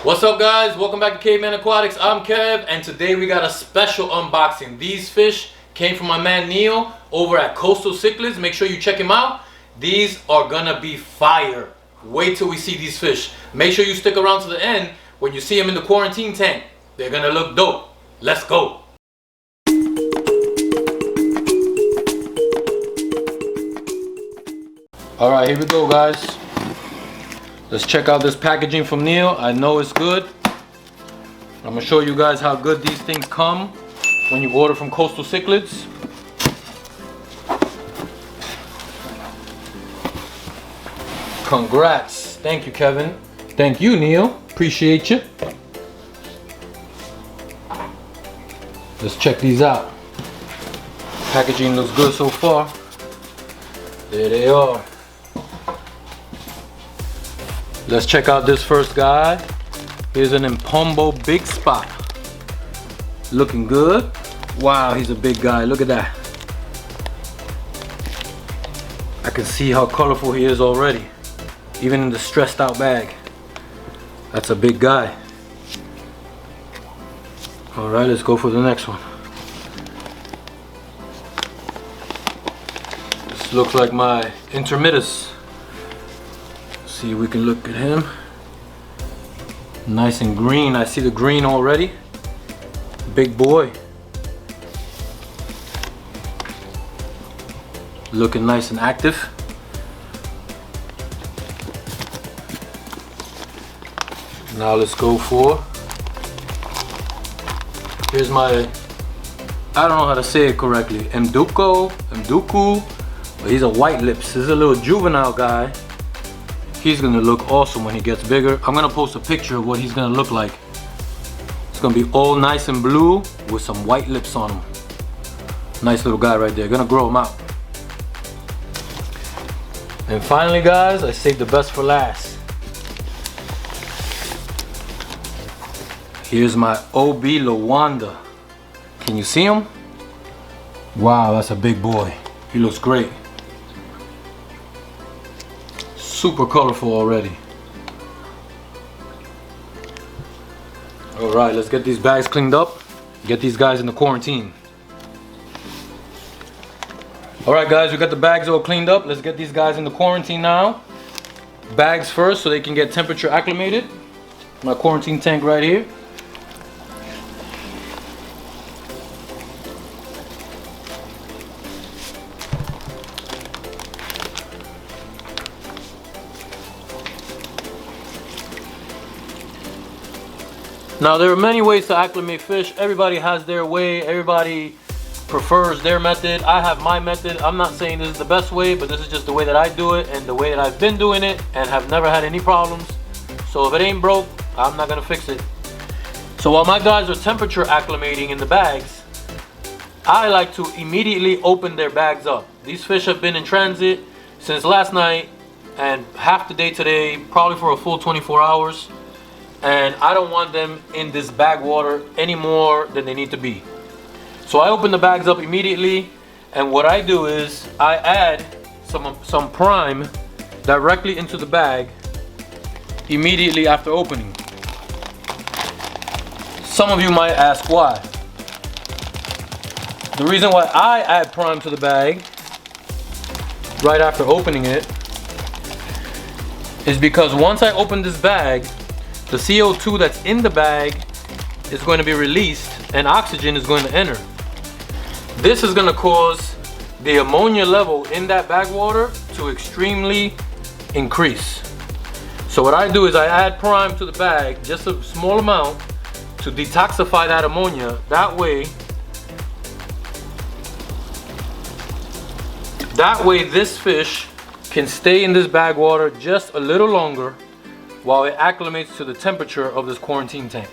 What's up, guys? Welcome back to KaveMan Aquatics. I'm Kev, and today we got a special unboxing. These fish came from my man Neil over at Coastal Cichlids. Make sure you check him out. These are gonna be fire. Wait till we see these fish. Make sure you stick around to the end. When you see them in the quarantine tank, they're gonna look dope. Let's go. All right, here we go, guys. Let's check out this packaging from Neil. I know it's good. I'm gonna show you guys how good these things come when you order from Coastal Cichlids. Congrats. Thank you, Kevin. Thank you, Neil. Appreciate you. Let's check these out. Packaging looks good so far. There they are. Let's check out this first guy. Here's an Impombo big spot. Looking good. Wow, he's a big guy. Look at that. I can see how colorful he is already, even in the stressed out bag. That's a big guy. All right, let's go for the next one. This looks like my intermittus. See if we can look at him. Nice and green. I see the green already. Big boy. Looking nice and active. Now let's go for, here's my, I don't know how to say it correctly, Mduku, but he's a white lips. This is a little juvenile guy. He's gonna look awesome when he gets bigger. I'm gonna post a picture of what he's gonna look like. It's gonna be all nice and blue with some white lips on him. Nice little guy right there. Gonna grow him out. And finally, guys, I saved the best for last. Here's my OB Lawanda. Can you see him? Wow, that's a big boy. He looks great. Super colorful already. All right, let's get these bags cleaned up. Get these guys in the quarantine. All right, guys, we got the bags all cleaned up. Let's get these guys in the quarantine now. Bags first so they can get temperature acclimated. My quarantine tank right here. Now, there are many ways to acclimate fish. Everybody has their way. Everybody prefers their method. I have my method. I'm not saying this is the best way, but this is just the way that I do it and the way that I've been doing it and have never had any problems. So if it ain't broke, I'm not gonna fix it. So while my guys are temperature acclimating in the bags, I like to immediately open their bags up. These fish have been in transit since last night and half the day today, probably for a full 24 hours. And I don't want them in this bag water any more than they need to be. So I open the bags up immediately, and what I do is I add some prime directly into the bag immediately after opening. Some of you might ask why. The reason why I add prime to the bag right after opening it is because once I open this bag, the CO2 that's in the bag is going to be released and oxygen is going to enter. This is going to cause the ammonia level in that bag water to extremely increase. So what I do is I add prime to the bag, just a small amount, to detoxify that ammonia. That way this fish can stay in this bag water just a little longer while it acclimates to the temperature of this quarantine tank.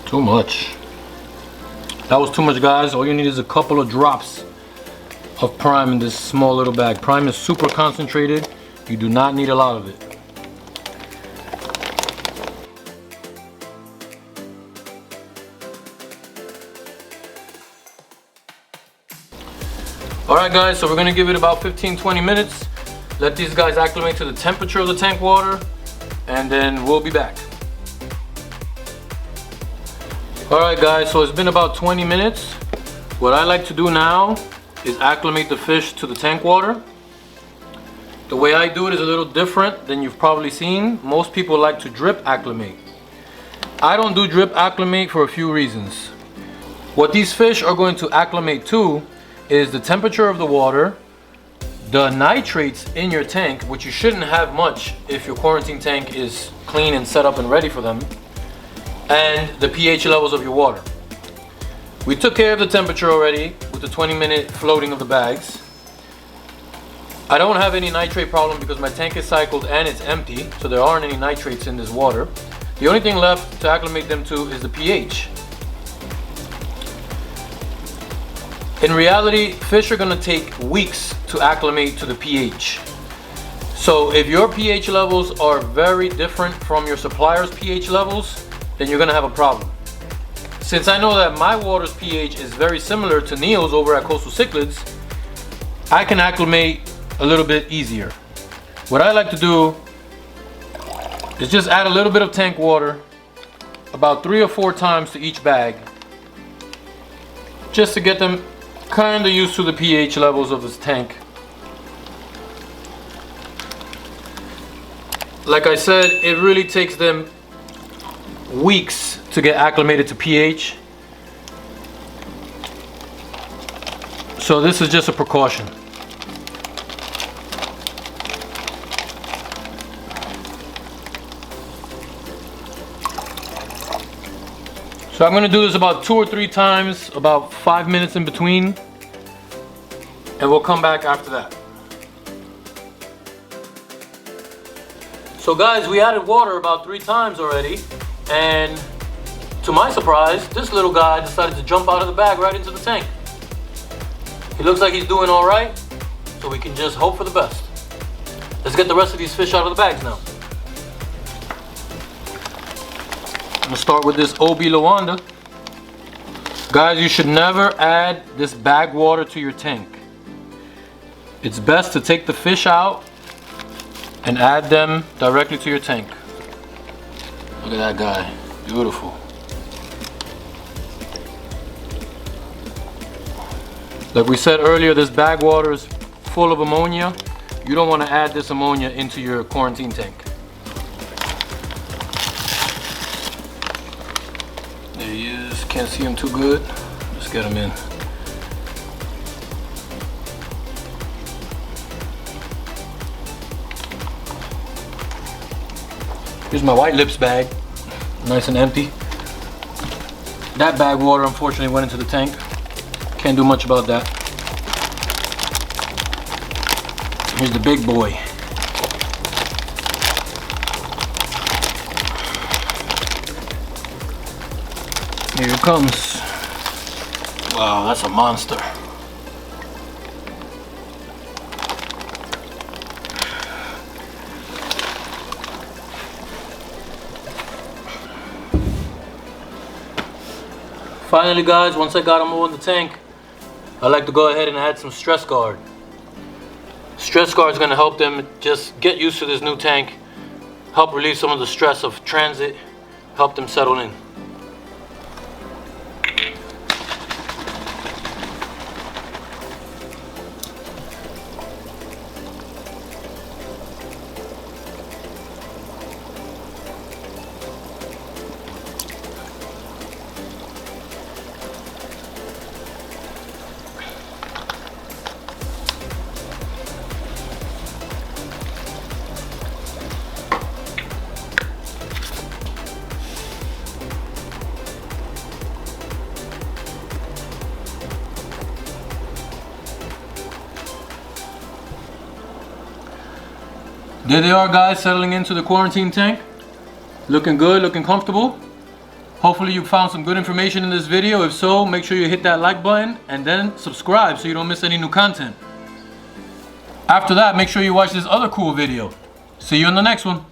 Too much. That was too much, guys. All you need is a couple of drops of prime in this small little bag. Prime is super concentrated. You do not need a lot of it. Alright guys, so we're going to give it about 15-20 minutes. Let these guys acclimate to the temperature of the tank water, and then we'll be back. Alright guys, so it's been about 20 minutes. What I like to do now is acclimate the fish to the tank water. The way I do it is a little different than you've probably seen. Most people like to drip acclimate. I don't do drip acclimate for a few reasons. What these fish are going to acclimate to is the temperature of the water, the nitrates in your tank, which you shouldn't have much if your quarantine tank is clean and set up and ready for them, and the pH levels of your water. We took care of the temperature already with the 20-minute floating of the bags. I don't have any nitrate problem because my tank is cycled and it's empty, so there aren't any nitrates in this water. The only thing left to acclimate them to is the pH. In reality, fish are going to take weeks to acclimate to the pH. So if your pH levels are very different from your supplier's pH levels, then you're going to have a problem. Since I know that my water's pH is very similar to Neil's over at Coastal Cichlids, I can acclimate a little bit easier. What I like to do is just add a little bit of tank water, about 3 or 4 times to each bag, just to get them kind of used to the pH levels of this tank. Like I said, it really takes them weeks to get acclimated to pH. So this is just a precaution. So I'm going to do this about 2 or 3 times, about 5 minutes in between, and we'll come back after that. So guys, we added water about 3 times already, and to my surprise, this little guy decided to jump out of the bag right into the tank. He looks like he's doing all right, so we can just hope for the best. Let's get the rest of these fish out of the bags now. I'm gonna start with this OB Lawanda. Guys, you should never add this bag water to your tank. It's best to take the fish out and add them directly to your tank. Look at that guy, beautiful. Like we said earlier, this bag water is full of ammonia. You don't want to add this ammonia into your quarantine tank. There he is, can't see him too good. Let's get him in. Here's my white lips bag, nice and empty. That bag water unfortunately went into the tank. Can't do much about that. Here's the big boy. Here it comes. Wow, that's a monster. Finally guys, once I got them all in the tank, I like to go ahead and add some stress guard. Stress guard is going to help them just get used to this new tank, help relieve some of the stress of transit, help them settle in. There they are guys, settling into the quarantine tank. Looking good, looking comfortable. Hopefully you found some good information in this video. If so, make sure you hit that like button and then subscribe so you don't miss any new content. After that, make sure you watch this other cool video. See you in the next one.